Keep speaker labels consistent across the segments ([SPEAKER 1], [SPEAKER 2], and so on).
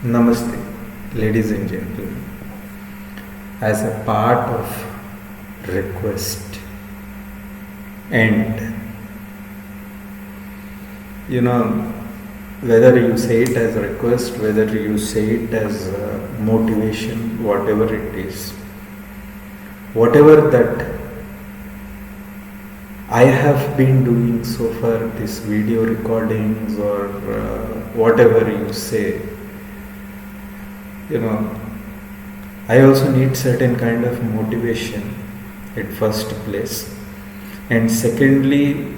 [SPEAKER 1] Namaste, ladies and gentlemen. As a part of request, and whether you say it as a request, whether you say it as motivation, whatever it is, whatever that I have been doing so far, this video recordings or whatever you say, you know, I also need certain kind of motivation at first place, and secondly,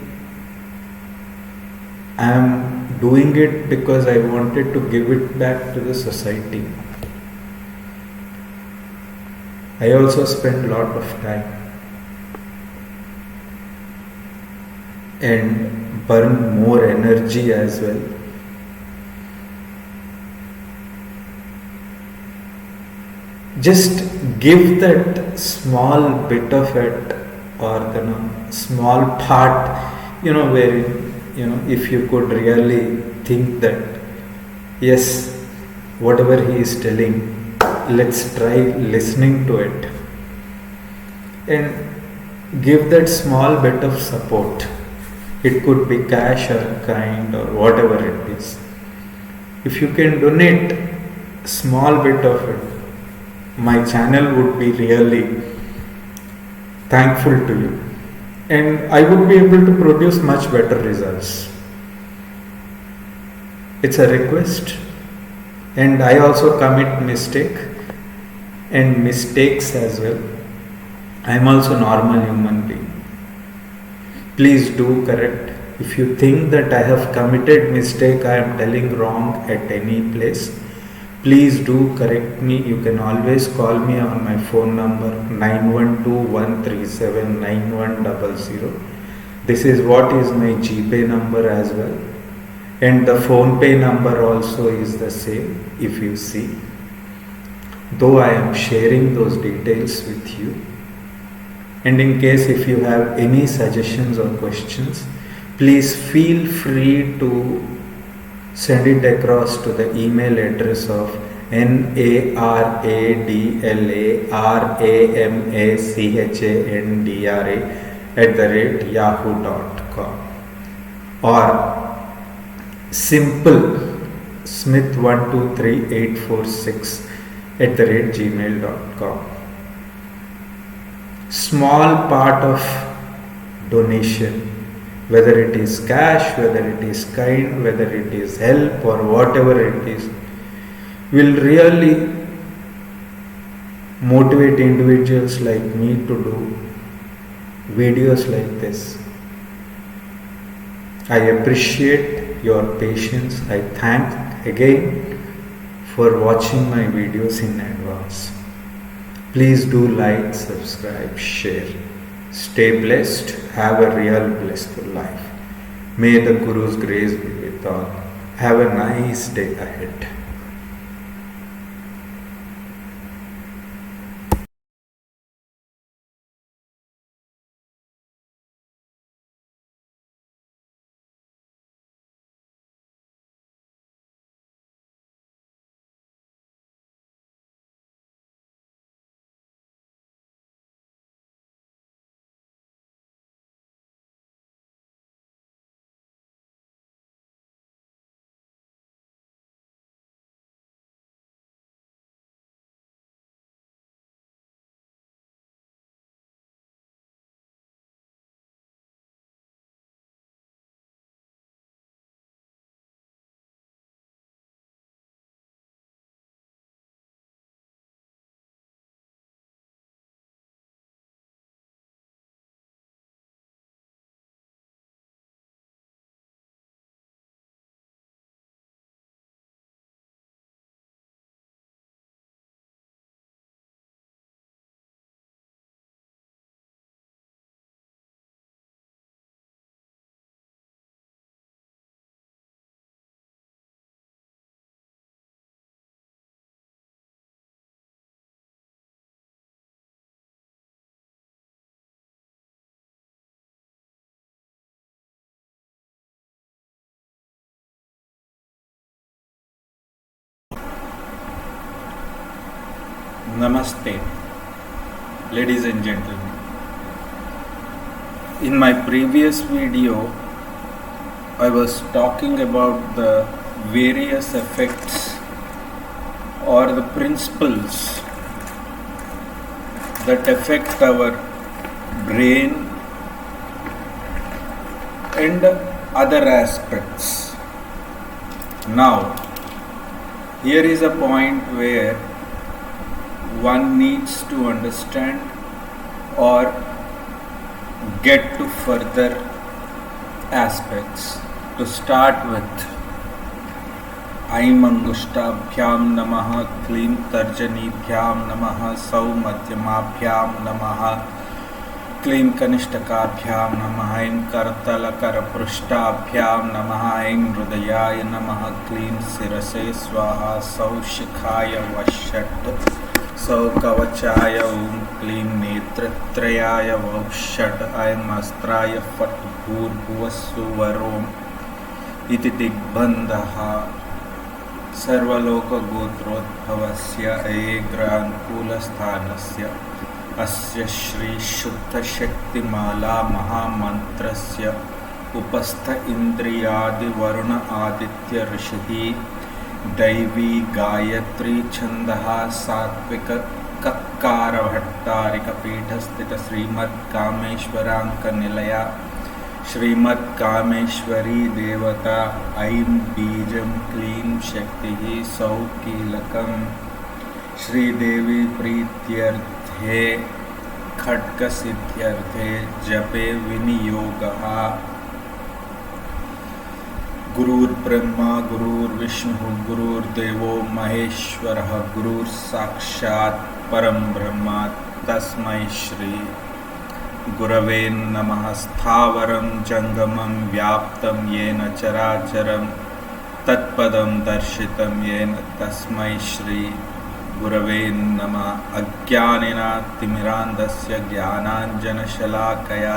[SPEAKER 1] I am doing it because I wanted to give it back to the society. I also spend a lot of time and burn more energy as well. Just give that small bit of it, or small part, where if you could really think that yes, whatever he is telling, let's try listening to it and give that small bit of support. It could be cash or kind or whatever it is. If you can donate small bit of it, my channel would be really thankful to you, and I would be able to produce much better results. It's a request, and I also commit mistake and mistakes as well. I am also normal human being. Please do correct. If you think that I have committed mistake, I am telling wrong at any place, please do correct me. You can always call me on my phone number 9121379100. This is what is my GPay number as well, and the phone pay number also is the same. If you see, though I am sharing those details with you, and in case if you have any suggestions or questions, please feel free to send it across to the email address of naradlamachandra@yahoo.com, or simple smith123846 @gmail.com. Small part of donation, whether it is cash, whether it is kind, whether it is help or whatever it is, will really motivate individuals like me to do videos like this. I appreciate your patience. I thank again for watching my videos in advance. Please do like, subscribe, share. Stay blessed. Have a real blissful life. May the Guru's grace be with all. Have a nice day ahead. Namaste, ladies and gentlemen. In my previous video, I was talking about the various effects or the principles that affect our brain and other aspects. Now, here is a point where one needs to understand or get to further aspects. To start with, Aim Angushtabhyam Namaha, Klim Tarjanibhyam Namaha, Sau Madhyamabhyam Namaha, Klim Kanishtakabhyam Namaha, Aim Kartalakara Prushthabhyam Namaha, Aim Hrudayaya Namaha, Klim Sirase Swaha, Sau Shikhaya Vashat, Sau Kavachaya Om, Klim Netratrayaya Vaushat, Aim Astraya Fat Bhurvasuvarom, Iti Digbandha, सर्वलोकगोत्रोद्भवस्य एग्रानुकूलस्थानस्य अस्य श्री शुद्धशक्तिमाला महामन्त्रस्य उपस्थ इन्द्रियादिवरुण आदित्य ऋषिः दैवी गायत्री छन्दः सात्विक कक्कारभट्टारिकपीठस्थित श्रीमत्कामेश्वराङ्कनिलया श्रीमत्कामेश्वरी देवता ऐं बीजं क्लीं शक्तिः सौ कीलकं श्रीदेवी प्रीत्यर्थे खड्गसिद्ध्यर्थे जपे विनियोगः गुरुर्ब्रह्मा गुरुर्विष्णुः गुरुर्देवो महेश्वरः गुरुर्साक्षात् परं ब्रह्म तस्मै श्री गुरवे नमः। स्थावरं जंगमं व्याप्तं येन चराचरं तत्पदं दर्शितं येन तस्मै श्री गुरवे नमः। अज्ञानिनातिमिरान्धस्य ज्ञानाञ्जनशलाकया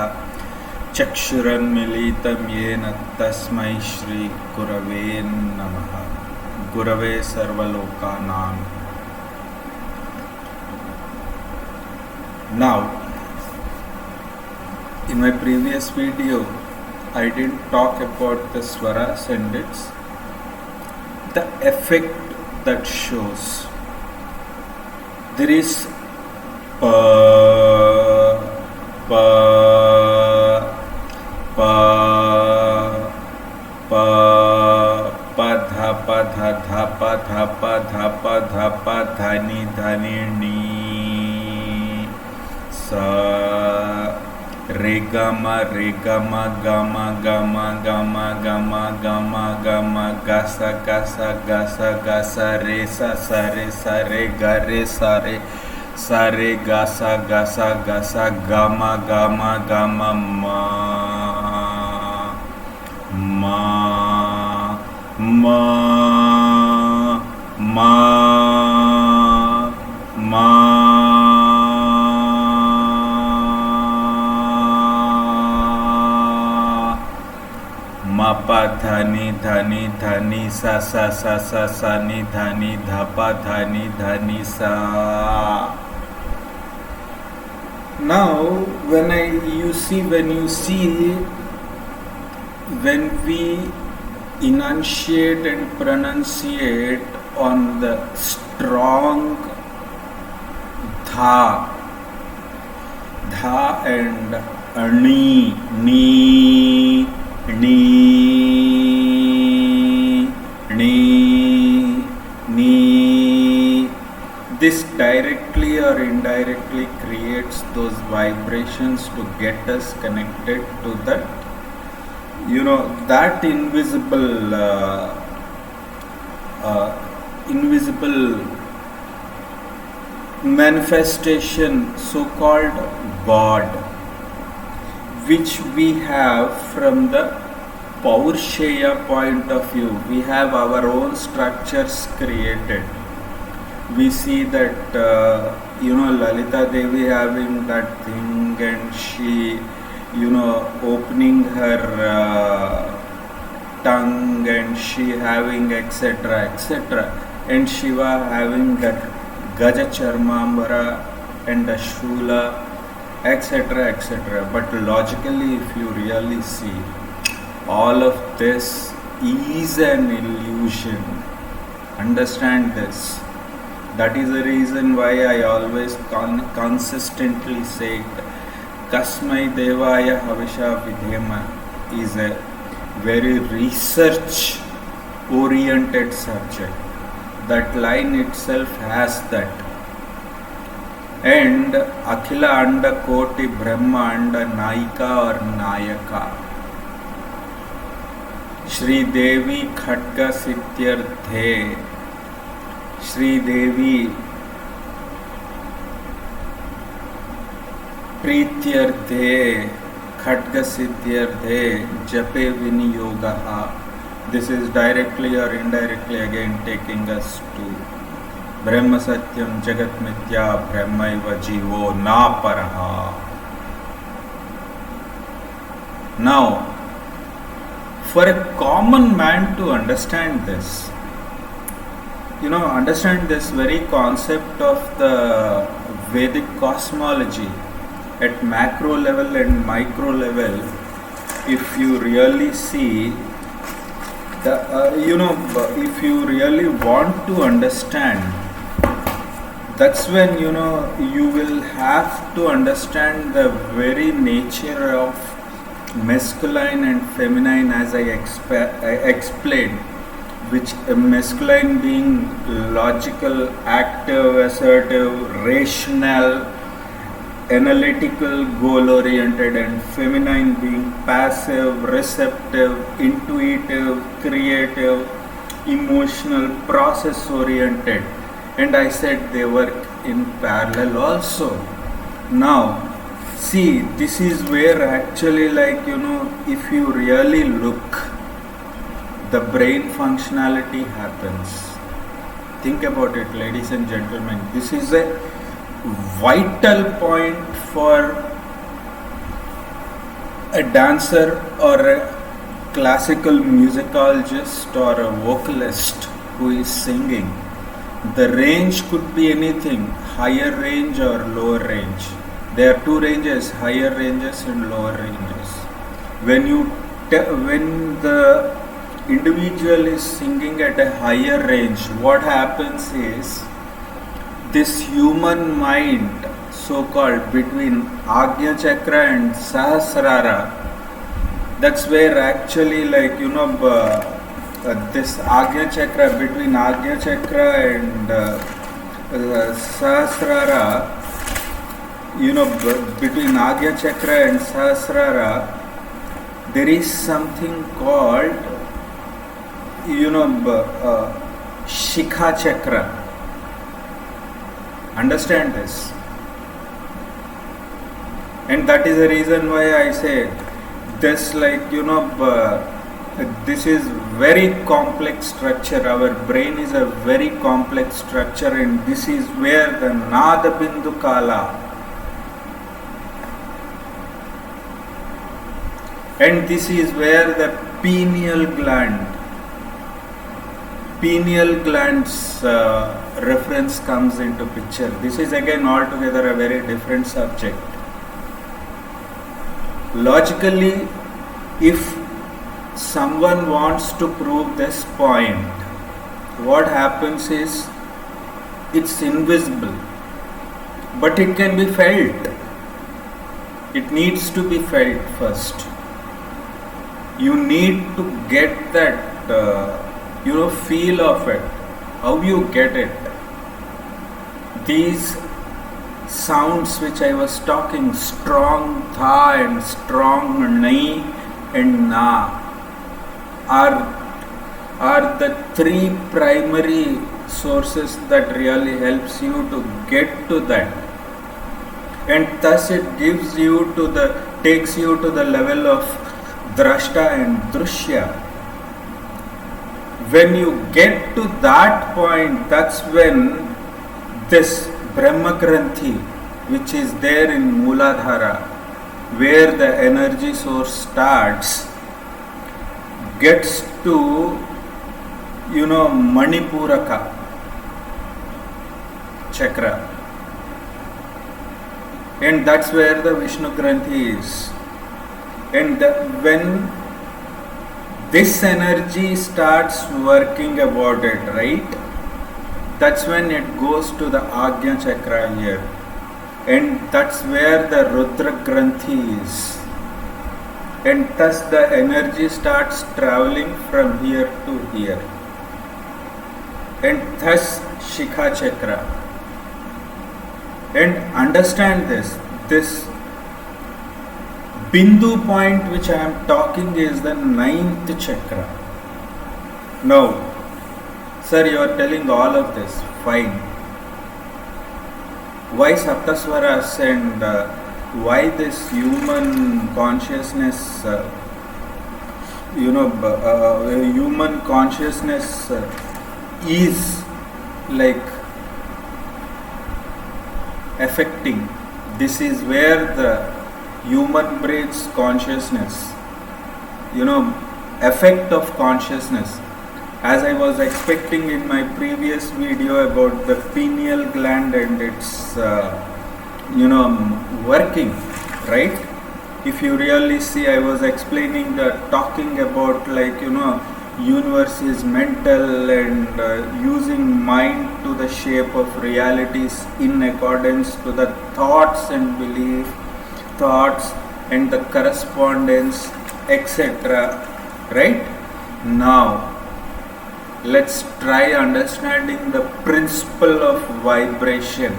[SPEAKER 1] चक्षुरुन्मीलितं येन तस्मै श्री गुरवे नमः। गुरवे सर्वलोकानां। Now, in my previous video, I didn't talk about the swaras and the effect that shows. There is pa, pa, pa, pa, pa, dha, pa, dha, dha, pa, dha, pa, dha, pa, dha, pa, dhani, dhani, ni, sa. Re gama gama gama gama gama gama gasa gasa gasa gasa re sa re ga sa re gasa gasa gasa gama gama gama ma ma ma ma pa dhani dhani dhani sa sa sa sa sa ni dhani dha pa dhani dhani sa. Now when we enunciate and pronunciate on the strong dha and ani ni this directly or indirectly creates those vibrations to get us connected to that, that invisible manifestation, so-called God, which we have from the Paursheya point of view. We have our own structures created. We see that Lalita Devi having that thing, and she opening her tongue, and she having etc., and Shiva having that Gaja Charmambara and the Shula, etc., etc. But logically, if you really see, all of this is an illusion. Understand this. That is the reason why I always consistently say Kasmai Devaya Havisha Vidhema is a very research oriented subject. That line itself has that. And Akhila Anda Koti Brahma Anda Naika or Nayaka Shri Devi Khatga Sityarthe Shri Devi Prityarthe Khatga Sityarthe Jape Viniyogaha. This is directly or indirectly again taking us to Brahma Satyam Jagat Mithya Brahmaiva Jivo Na Paraha. Now, for a common man to understand this, understand this very concept of the Vedic cosmology at macro level and micro level, if you really see, if you really want to understand, that's when you will have to understand the very nature of masculine and feminine, as I explained, which masculine being logical, active, assertive, rational, analytical, goal oriented, and feminine being passive, receptive, intuitive, creative, emotional, process oriented. And I said they work in parallel also. Now see, this is where actually, if you really look, the brain functionality happens. Think about it, ladies and gentlemen. This is a vital point for a dancer or a classical musicologist or a vocalist who is singing. The range could be anything, higher range or lower range. There are two ranges, higher ranges and lower ranges. When the individual is singing at a higher range, what happens is this human mind, so-called between Agnya Chakra and Sahasrara, that's where actually this Agnya Chakra, between Agnya Chakra and Sahasrara, between Agnya Chakra and Sahasrara, there is something called, Shikha Chakra. Understand this. And that is the reason why I say this, this is very complex structure. Our brain is a very complex structure, and this is where the Nada Bindu Kala, and this is where the pineal gland's reference comes into picture. This is again altogether a very different subject. Logically, if someone wants to prove this point, what happens is, it's invisible, but it can be felt. It needs to be felt first. You need to get that feel of it. How you get it? These sounds which I was talking, strong tha and strong nai and na, are the three primary sources that really helps you to get to that, and thus it takes you to the level of drashta and drushya. When you get to that point, that's when this Brahma Granthi, which is there in Mooladhara, where the energy source starts, gets to Manipuraka. chakra, and that's where the Vishnu Granthi is. And when this energy starts working about it, right, that's when it goes to the Agnya chakra here, and that's where the Rudra Granthi is, and thus the energy starts traveling from here to here, and thus Shikha chakra. And understand this Bindu point which I am talking is the 9th chakra. Now, sir, you are telling all of this, fine. Why Saptaswaras and why this human consciousness, human consciousness is like affecting. This is where the human brain's consciousness, effect of consciousness, as I was expecting in my previous video about the pineal gland and its working, right? If you really see, I was explaining talking about universe is mental and using mind to the shape of realities in accordance to the thoughts and thoughts and the correspondence, etc. Right? Now, let's try understanding the principle of vibration.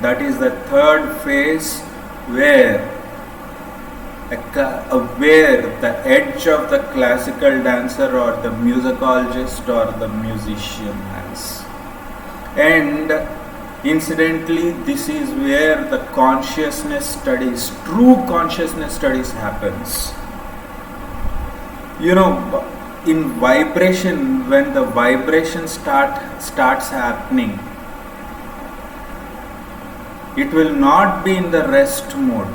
[SPEAKER 1] That is the third phase where the edge of the classical dancer or the musicologist or the musician has. And incidentally, this is where the true consciousness studies happens. In vibration, when the vibration starts happening, it will not be in the rest mode.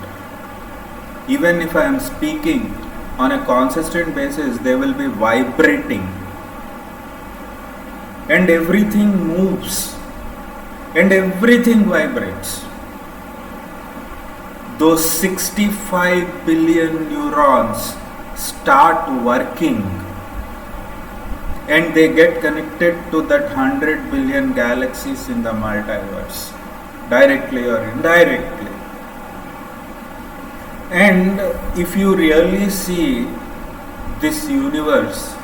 [SPEAKER 1] Even if I am speaking on a consistent basis, they will be vibrating. And everything moves. And everything vibrates. Those 65 billion neurons start working. And they get connected to that 100 billion galaxies in the multiverse. Directly or indirectly. And if you really see this universe,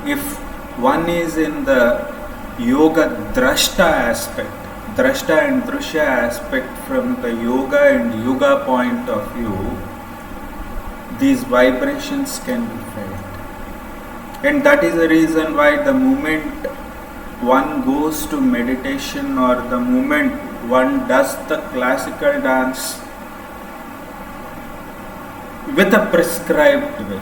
[SPEAKER 1] if one is in the yoga drashta aspect, drashta and drushya aspect from the yoga and yuga point of view, these vibrations can be felt. And that is the reason why the moment one goes to meditation or the moment one does the classical dance with a prescribed way,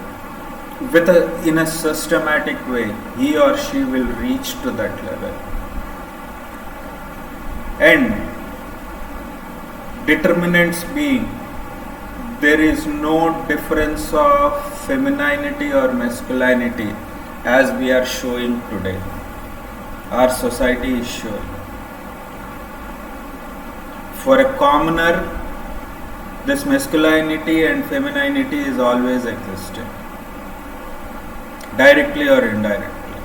[SPEAKER 1] in a systematic way, he or she will reach to that level. And determinants being, there is no difference of femininity or masculinity as we are showing today. Our society is showing. For a commoner, this masculinity and femininity is always existing, directly or indirectly,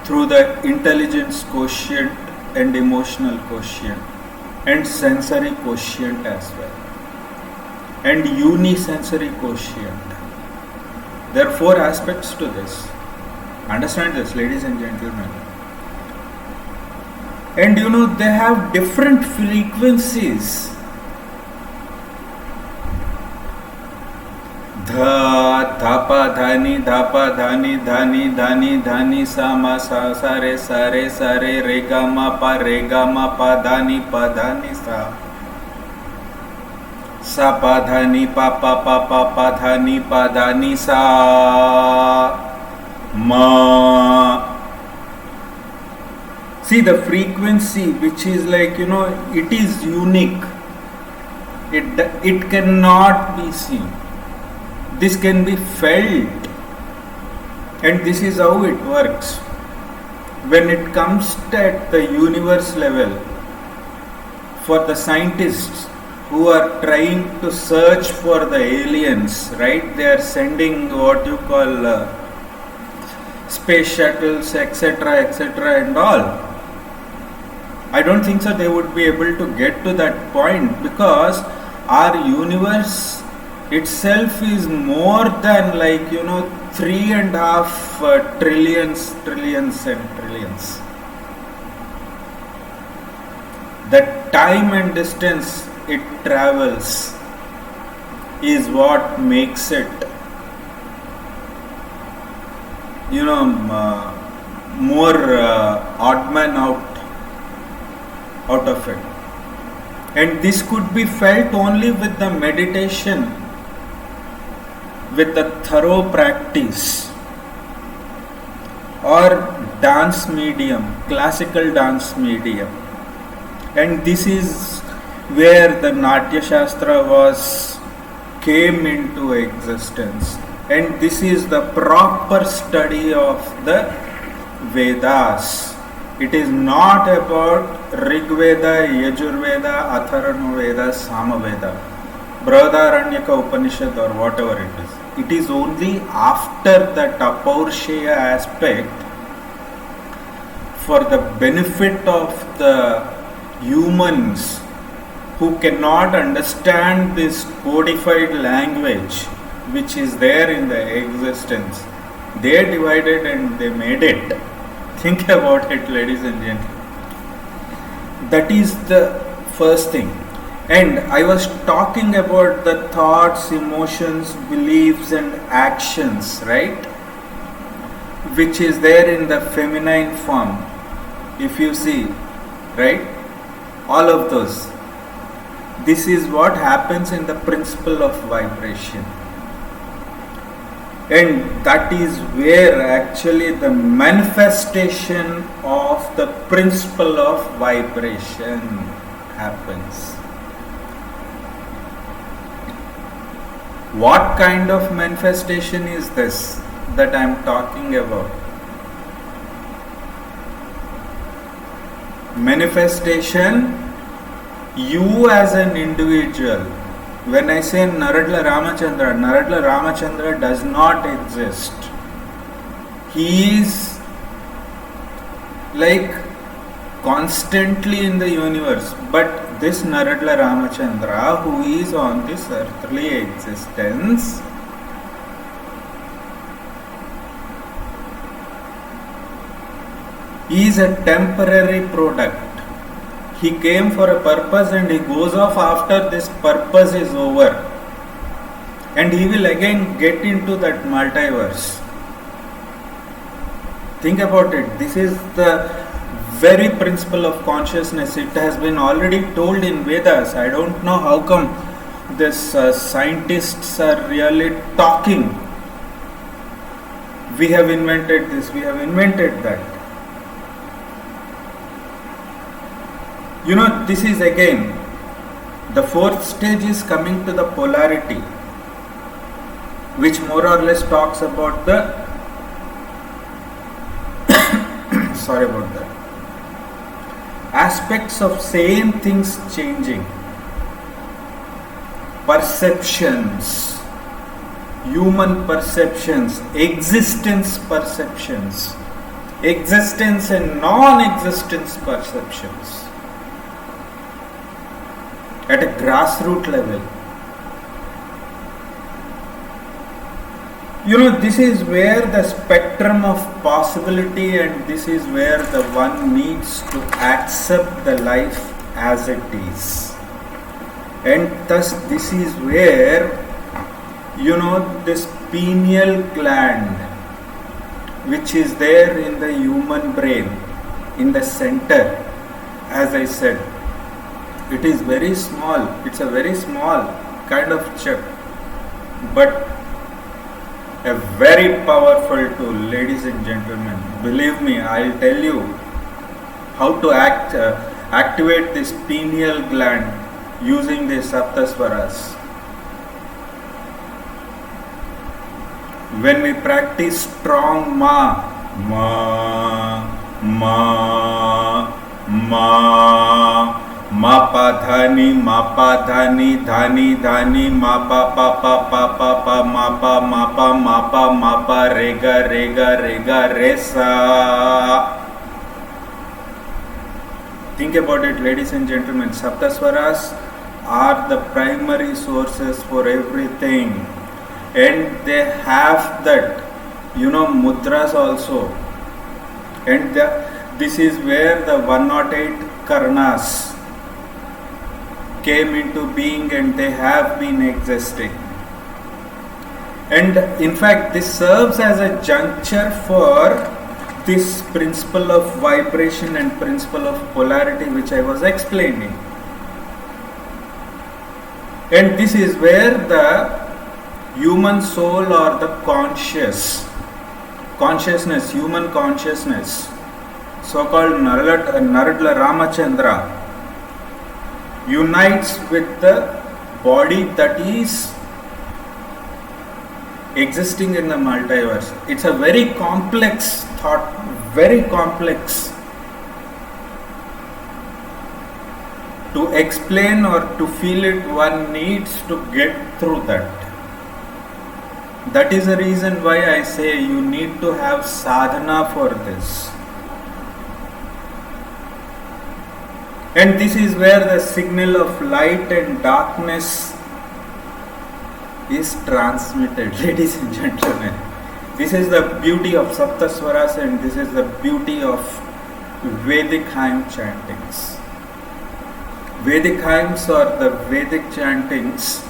[SPEAKER 1] through the intelligence quotient and emotional quotient and sensory quotient as well, and unisensory quotient. There are 4 aspects to this. Understand this, ladies and gentlemen. And they have different frequencies. Dhapa dhani dhani dhani sa ma sa re re ga ma pa dhani sa pa dhani pa dhani sa ma. See the frequency, which is it is unique. It cannot be seen. This can be felt, and this is how it works. When it comes at the universe level,
[SPEAKER 2] for the scientists who are trying to search for the aliens, right? They are sending what you call space shuttles, etc., etc., and all. I don't think so they would be able to get to that point, because our universe itself is more than 3.5 trillions and trillions. The time and distance it travels is what makes it more odd man out of it. And this could be felt only with the meditation, with the thorough practice, or dance medium, classical dance medium. And this is where the Natya Shastra came into existence. And this is the proper study of the Vedas. It is not about Rig Veda, Yajur Veda, Atharvana Veda, Sama Veda, Brihadaranyaka Upanishad, or whatever it is. It is only after that Apaurusheya aspect, for the benefit of the humans who cannot understand this codified language which is there in the existence. They divided and they made it. Think about it, ladies and gentlemen. That is the first thing. And I was talking about the thoughts, emotions, beliefs and actions, right? Which is there in the feminine form. If you see, right? All of those. This is what happens in the principle of vibration. And that is where actually the manifestation of the principle of vibration happens. What kind of manifestation is this that I am talking about? Manifestation, you as an individual. When I say Naradla Ramachandra does not exist. He is constantly in the universe. But this Naradla Ramachandra, who is on this earthly existence, is a temporary product. He came for a purpose and he goes off after this purpose is over. And he will again get into that multiverse. Think about it. This is the very principle of consciousness. It has been already told in Vedas. I don't know how come this scientists are really talking. We have invented this, we have invented that. This is again, the fourth stage is coming to the polarity, which more or less talks about the sorry about that, aspects of same things changing. Perceptions, human perceptions, existence perceptions, existence and non-existence perceptions. At a grassroots level. This is where the spectrum of possibility, and this is where the one needs to accept the life as it is. And thus this is where, this pineal gland, which is there in the human brain, in the center, as I said, it is very small. It's a very small kind of chip, but a very powerful tool, ladies and gentlemen. Believe me, I'll tell you how to activate this pineal gland using the Saptaswaras. When we practice strong ma, ma, ma, ma, ma pa dhani, ma pa dhani, dhani dhani, ma pa ma pa rega rega rega resa. Think about it, ladies and gentlemen. Saptaswaras are the primary sources for everything, and they have that, mudras also. And this is where the 108 karnas came into being, and they have been existing. And in fact, this serves as a juncture for this principle of vibration and principle of polarity which I was explaining. And this is where the human soul or the human consciousness, so-called Naradla Ramachandra, unites with the body that is existing in the multiverse. It's a very complex thought, very complex to explain or to feel it. One needs to get through that. That is the reason why I say you need to have sadhana for this. And this is where the signal of light and darkness is transmitted, ladies and gentlemen. This is the beauty of Saptaswaras, and this is the beauty of Vedic hymn chantings. Vedic hymns or the Vedic chantings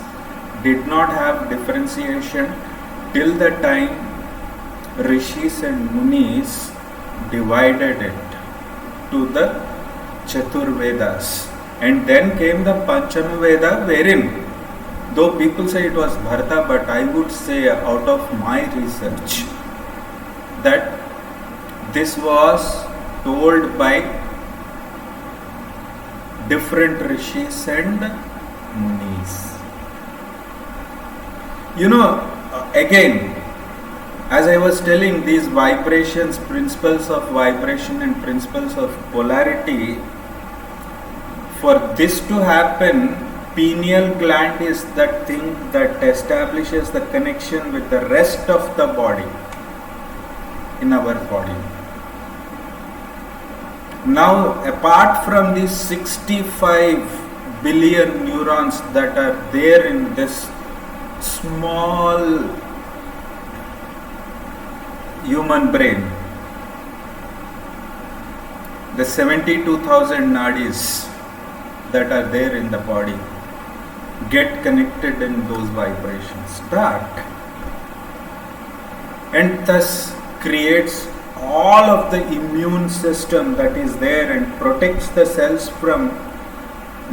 [SPEAKER 2] did not have differentiation till the time Rishis and Munis divided it to the Chatur Vedas. And then came the Panchama Veda, wherein, though people say it was Bharata, but I would say out of my research that this was told by different rishis and munis. Again, as I was telling, these vibrations, principles of vibration and principles of polarity, for this to happen, pineal gland is that thing that establishes the connection with the rest of the body in our body. Now, apart from these 65 billion neurons that are there in this small human brain, the 72,000 nadis that are there in the body get connected in those vibrations, start, and thus creates all of the immune system that is there and protects the cells from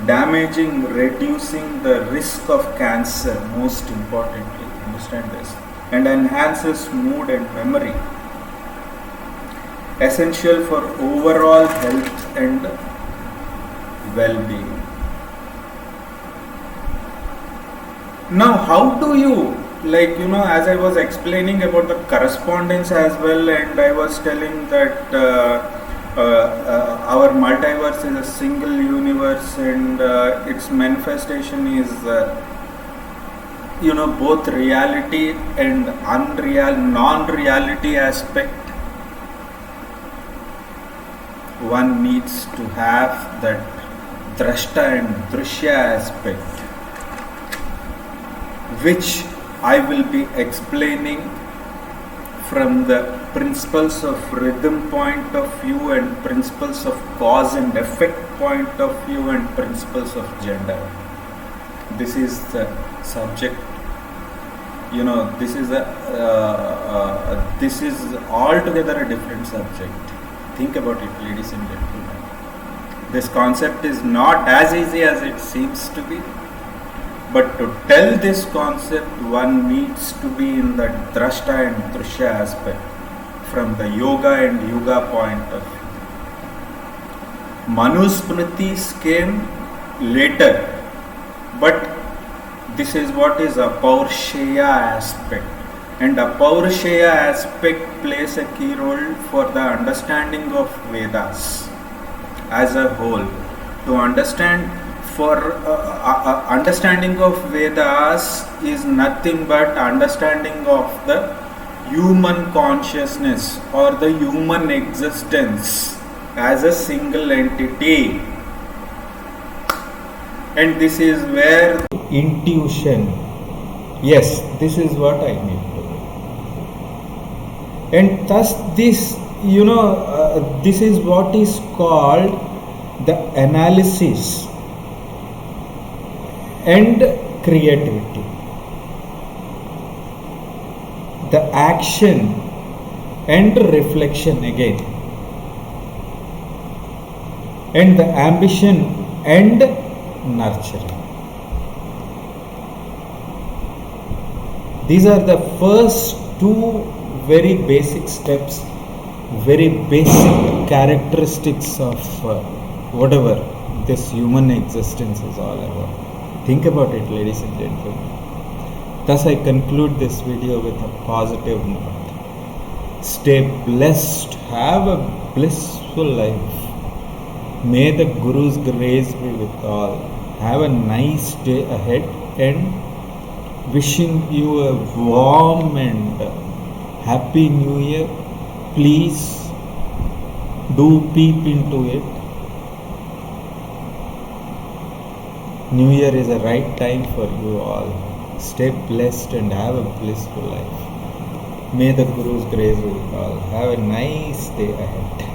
[SPEAKER 2] damaging, reducing the risk of cancer, most importantly, understand this, and enhances mood and memory, essential for overall health and well-being. Now, how do you, as I was explaining about the correspondence as well, and I was telling that our multiverse is a single universe, and its manifestation is, both reality and non-reality aspect. One needs to have that drashta and drishya aspect, which I will be explaining from the principles of rhythm point of view and principles of cause and effect point of view and principles of gender. This is the subject. This is altogether a different subject. Think about it, ladies and gentlemen. This concept is not as easy as it seems to be. But to tell this concept, one needs to be in the drashta and drishya aspect from the yoga and yuga point of view. Manusmritis came later, but this is what is a Paursheya aspect. And a Paursheya aspect plays a key role for the understanding of Vedas as a whole. To understand for understanding of Vedas is nothing but understanding of the human consciousness or the human existence as a single entity. And this is where intuition, yes, this is what I need to do. And thus this, this is what is called the analysis and creativity. The action and reflection again. And the ambition and nurturing. These are the first two very basic steps, very basic characteristics of whatever this human existence is all about. Think about it, ladies and gentlemen. Thus I conclude this video with a positive note. Stay blessed, have a blissful life. May the Guru's grace be with all. Have a nice day ahead, and wishing you a warm and happy new year. Please do peep into it. New year is a right time for you all. Stay blessed and have a blissful life. May the Guru's grace be with all. Have a nice day ahead.